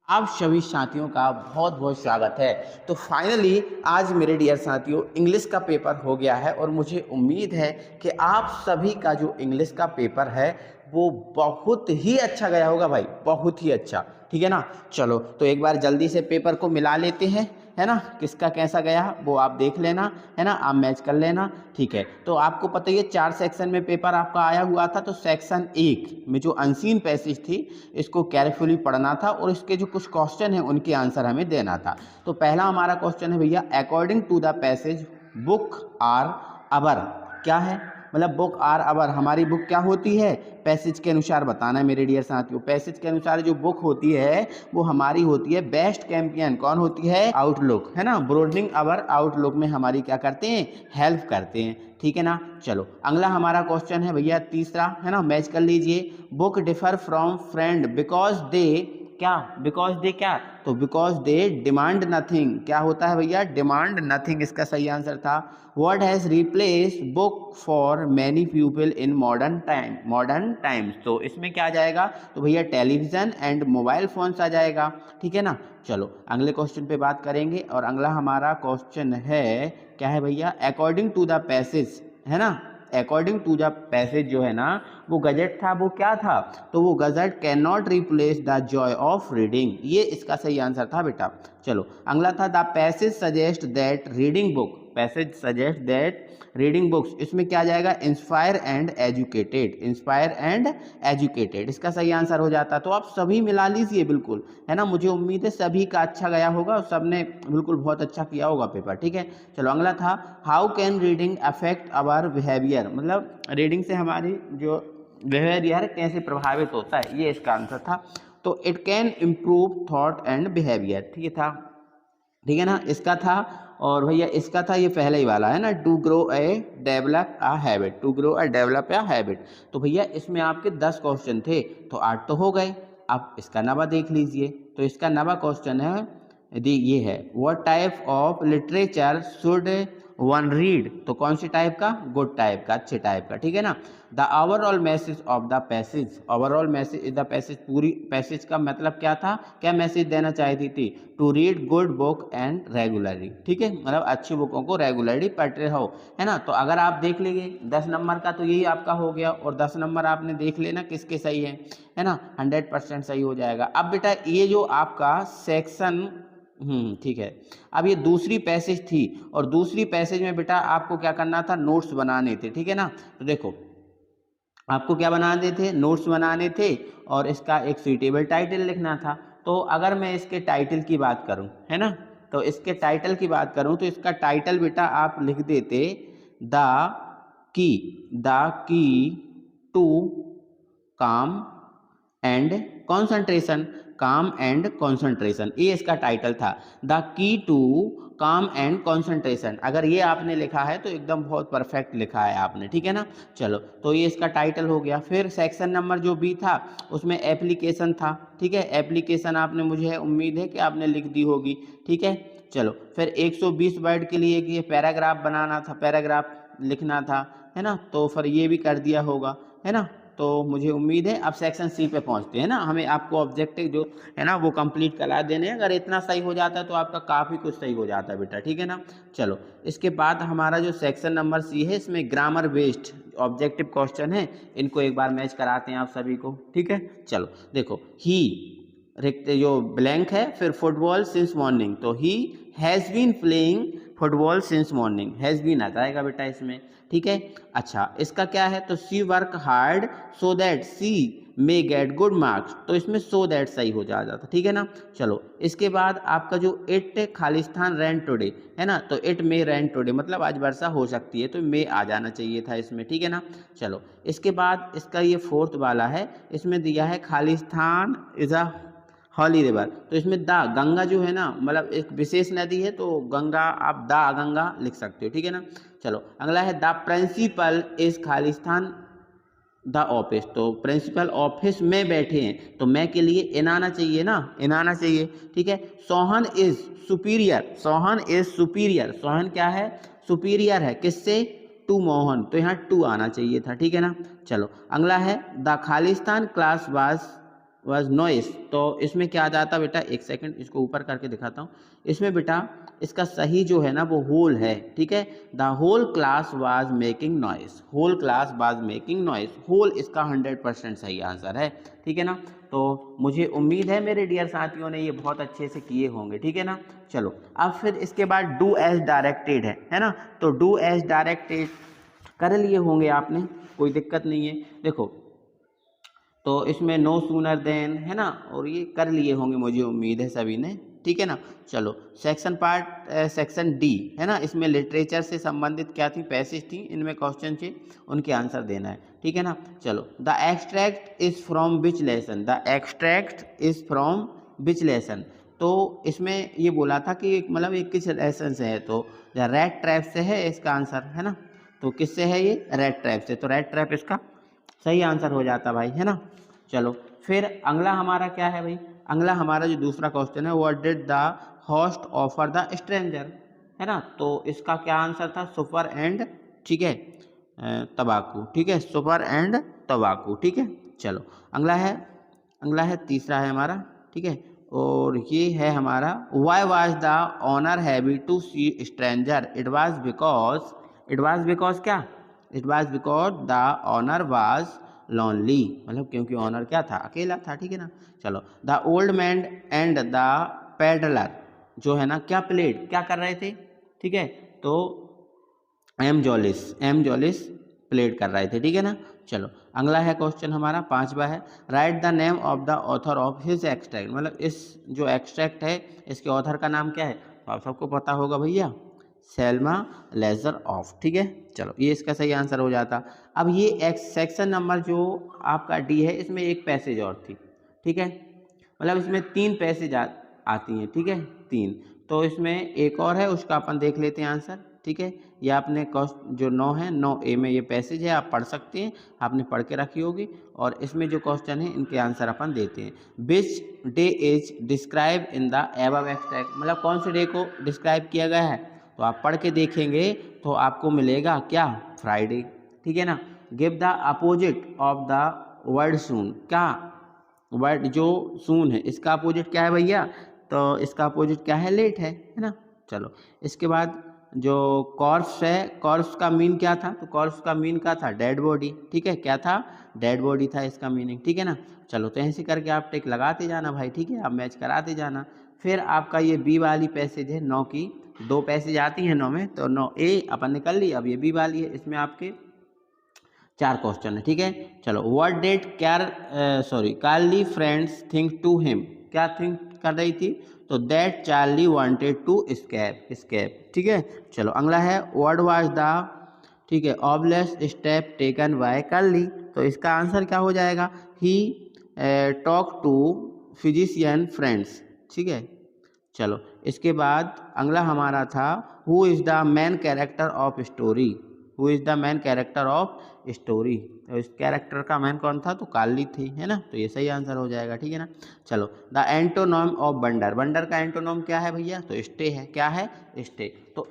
आप सभी साथियों का बहुत बहुत स्वागत है। तो फाइनली आज मेरे डियर साथियों इंग्लिश का पेपर हो गया है और मुझे उम्मीद है कि आप सभी का जो इंग्लिश का पेपर है वो बहुत ही अच्छा गया होगा भाई, बहुत ही अच्छा। ठीक है ना। चलो तो एक बार जल्दी से पेपर को मिला लेते हैं, है ना। किसका कैसा गया वो आप देख लेना, है ना, आप मैच कर लेना। ठीक है, तो आपको पता ही है 4 सेक्शन में पेपर आपका आया हुआ था। तो सेक्शन 1 में जो अनसीन पैसेज थी इसको केयरफुली पढ़ना था और इसके जो कुछ क्वेश्चन हैं उनके आंसर हमें देना था। तो पहला हमारा क्वेश्चन है भैया, according to the passage book are our, क्या है मतलब बुक आर अवर हमारी बुक क्या होती है, पैसेज के अनुसार बताना है मेरे डियर साथियों। पैसेज के अनुसार जो बुक होती है वो हमारी होती है बेस्ट कैंपियन, कौन होती है, आउटलुक, है ना। ब्रोडनिंग अवर आउटलुक में हमारी क्या करते हैं, हेल्प करते हैं। ठीक है ना। चलो अगला हमारा क्वेश्चन है भैया तीसरा, है ना, मैच कर लीजिए। Book differ from friend because they, क्या, बिकॉज दे क्या, तो बिकॉज दे डिमांड नथिंग, क्या होता है भैया, डिमांड नथिंग, इसका सही आंसर था। What has replace book for many people in modern times, तो इसमें क्या आ जाएगा, तो भैया टेलीविजन एंड मोबाइल फोन्स आ जाएगा। ठीक है ना। चलो अगले क्वेश्चन पे बात करेंगे और अगला हमारा क्वेश्चन है, क्या है भैया, अकॉर्डिंग टू द पैसेज, है ना, अकॉर्डिंग टू द पैसेज जो है ना वो गजट था, वो क्या था, तो वो gazette can not replace the Joy of reading, ये इसका सही आंसर था बेटा। चलो अगला था the passage suggest that reading book, passage suggest that reading books, इसमें क्या जाएगा, inspire and educated, inspire and educated, इसका सही आंसर हो जाता। तो आप सभी मिला लीजिए बिल्कुल, है ना, मुझे उम्मीद है सभी का अच्छा गया होगा और सबने बिल्कुल बहुत अच्छा किया होगा पेपर। ठीक है। चलो अगला था how can reading affect our behaviour, मतलब रीडिंग से हमारी जो बिहेवियर कैसे प्रभावित होता है, ये इसका आंसर था। तो it can improve thought and behaviour, ठीक है था, ठीक है ना, इसका था। और भैया इसका था ये पहले ही वाला, है ना, to grow a develop a habit, to grow a develop a habit. तो भैया इसमें आपके 10 क्वेश्चन थे तो 8 तो हो गए। अब इसका नवा देख लीजिए। तो इसका नवा क्वेश्चन है, यदि ये है, what type of literature should one read, तो कौन सी टाइप का, गुड टाइप का, अच्छे टाइप का। ठीक है ना। The overall message of the passage, overall message is the passage, पूरी पैसेज का मतलब क्या था, क्या मैसेज देना चाहती थी, to read good book and regularly. ठीक है, मतलब अच्छी बुकों को रेगुलरली पढ़ते रहो, है ना। तो अगर आप देख लेंगे 10 नंबर का तो यही आपका हो गया और 10 नंबर आपने देख लेना किसके सही है ना, 100% सही हो जाएगा। अब बेटा ये जो आपका सेक्शन, ठीक है, अब ये दूसरी पैसेज थी और दूसरी पैसेज में बेटा आपको क्या करना था, नोट्स बनाने थे। ठीक है ना। तो देखो आपको क्या बनाने थे, नोट्स बनाने थे और इसका एक सुइटेबल टाइटल लिखना था। तो अगर मैं इसके टाइटल की बात करूं, है ना, तो इसके टाइटल की बात करूं तो इसका टाइटल बेटा आप लिख देते the key, the key to काम एंड कॉन्सेंट्रेशन, काम एंड कॉन्सेंट्रेशन, ये इसका टाइटल था, द की टू काम एंड कॉन्सेंट्रेशन। अगर ये आपने लिखा है तो एकदम बहुत परफेक्ट लिखा है आपने। ठीक है ना। चलो तो ये इसका टाइटल हो गया। फिर सेक्शन नंबर जो बी था उसमें एप्लीकेशन था। ठीक है, एप्लीकेशन आपने, मुझे उम्मीद है कि आपने लिख दी होगी। ठीक है। चलो फिर 120 वर्ड के लिए ये पैराग्राफ बनाना था, पैराग्राफ लिखना था, है ना, तो फिर ये भी कर दिया होगा, है ना। तो मुझे उम्मीद है अब सेक्शन सी पे पहुंचते हैं ना, हमें आपको ऑब्जेक्टिव जो है ना वो कंप्लीट करा देने हैं। अगर इतना सही हो जाता है तो आपका काफ़ी कुछ सही हो जाता है बेटा। ठीक है ना। चलो इसके बाद हमारा जो सेक्शन नंबर सी है इसमें ग्रामर बेस्ड ऑब्जेक्टिव क्वेश्चन है, इनको एक बार मैच कराते हैं आप सभी को। ठीक है। चलो देखो, ही रिक्त जो ब्लैंक है, फिर फुटबॉल सिंस मॉर्निंग, तो he has been playing football since morning, has been आ जाएगा बेटा इसमें। ठीक है। अच्छा इसका क्या है, तो she work hard so that she may get good marks, तो इसमें सो दैट सही हो जाता। ठीक है ना। चलो इसके बाद आपका जो इट खालिस्तान रैन टुडे, है ना, तो इट मे रैन टुडे मतलब आज वर्षा हो सकती है, तो मे आ जाना चाहिए था इसमें। ठीक है ना। चलो इसके बाद इसका ये फोर्थ वाला है, इसमें दिया है Khalistan is a holy river, तो इसमें द गंगा जो है ना, मतलब एक विशेष नदी है तो गंगा आप द गंगा लिख सकते हो। ठीक है ना। चलो अगला है the principal is Khalistan the office, तो प्रिंसिपल ऑफिस में बैठे हैं तो मैं के लिए इन आना चाहिए ना, इन आना चाहिए। ठीक है। Sohan is superior, Sohan is superior, Sohan क्या है, सुपीरियर है किससे, टू मोहन, तो यहाँ टू आना चाहिए था। ठीक है ना। चलो अगला है the Khalistan class was was noise. तो इसमें क्या आ जाता बेटा, एक सेकंड इसको ऊपर करके दिखाता हूँ। इसमें बेटा इसका सही जो है ना वो होल है, ठीक है। The whole class was making noise, whole class was making noise, whole इसका 100% सही आंसर है, ठीक है ना। तो मुझे उम्मीद है मेरे डियर साथियों ने ये बहुत अच्छे से किए होंगे, ठीक है ना। चलो अब फिर इसके बाद डू एज डायरेक्टेड है ना। तो डू एज डायरेक्टेड कर लिए होंगे आपने, कोई दिक्कत नहीं है। देखो तो इसमें नो सूनर देन है ना, और ये कर लिए होंगे मुझे उम्मीद है सभी ने, ठीक है ना। चलो सेक्शन पार्ट सेक्शन डी है ना, इसमें लिटरेचर से संबंधित क्या थी, पैसेज थी, इनमें क्वेश्चन थे, उनके आंसर देना है, ठीक है ना। चलो the extract is from which lesson, the extract is from which lesson. तो इसमें ये बोला था कि मतलब ये किस लेसन से है, तो रेड ट्रैप से है इसका आंसर, है ना। तो किससे है ये, रेड ट्रैप से, तो रेड ट्रैप इसका सही आंसर हो जाता भाई, है ना। चलो फिर अगला हमारा क्या है भाई, अगला हमारा जो दूसरा क्वेश्चन है, what did the host offer the stranger, है ना। तो इसका क्या आंसर था, सुपर एंड, ठीक है, तंबाकू, ठीक है, सुपर एंड तंबाकू, ठीक है। चलो अगला है तीसरा है हमारा, ठीक है, और ये है हमारा why was the owner heavy to see stranger, it was because क्या, it was because the owner was lonely, मतलब क्योंकि ऑनर क्या था, अकेला था, ठीक है ना। चलो the old man and the peddler जो है ना क्या प्लेड, क्या कर रहे थे, ठीक है, तो एम जॉलिस प्लेड कर रहे थे, ठीक है ना। चलो अगला है क्वेश्चन हमारा पांचवा है, right the name of the author of his extract, मतलब इस जो एक्सट्रैक्ट है इसके ऑथर का नाम क्या है, तो आप सबको पता होगा भैया, सेल्मा लेजर ऑफ, ठीक है। चलो ये इसका सही आंसर हो जाता। अब ये सेक्शन नंबर जो आपका डी है, इसमें एक पैसेज और थी, ठीक है, मतलब इसमें 3 पैसेज आती हैं, ठीक है, 3। तो इसमें एक और है, उसका अपन देख लेते हैं आंसर, ठीक है। ये आपने जो 9 है, 9A में ये पैसेज है, आप पढ़ सकते हैं, आपने पढ़ के रखी होगी। और इसमें जो क्वेश्चन है इनके आंसर अपन देते हैं। Which day is describe in the above extract, मतलब कौन से डे को डिस्क्राइब किया गया है, तो आप पढ़ के देखेंगे तो आपको मिलेगा क्या, फ्राइडे, ठीक है ना। Give the opposite of the word soon, क्या वर्ड जो सून है इसका अपोजिट क्या है भैया, तो इसका अपोजिट क्या है, लेट है ना। चलो इसके बाद जो कॉर्प्स है, कॉर्प्स का मीन क्या था, तो कॉर्प्स का मीन क्या था, डेड बॉडी, ठीक है, क्या था, डेड बॉडी था इसका मीनिंग, ठीक है ना। चलो तो ऐसे करके आप टिक लगाते जाना भाई, ठीक है, आप मैच कराते जाना। फिर आपका ये बी वाली पैसेज है, 9 की 2 पैसेज आती हैं 9 में, तो 9A अपन निकल ली, अब ये बी वाली है, इसमें आपके 4 क्वेश्चन है, ठीक है। चलो what did Charlie friends think to him, क्या थिंक कर रही थी, तो that Charlie wanted to escape, ठीक है। चलो अगला है व्हाट वाज द, ठीक है, obvious step taken by Carly, तो इसका आंसर क्या हो जाएगा, he talk to physician friends, ठीक है। चलो इसके बाद अगला हमारा था who is the main character of story, who is the main character of story, तो इस कैरेक्टर का मैन कौन था, तो कार्ली थी, है ना, तो ये सही आंसर हो जाएगा, ठीक है ना। चलो द एंटोनॉम ऑफ वंडर, वंडर का एंटोनॉम क्या है भैया, तो स्टे है, क्या है, स्टे। तो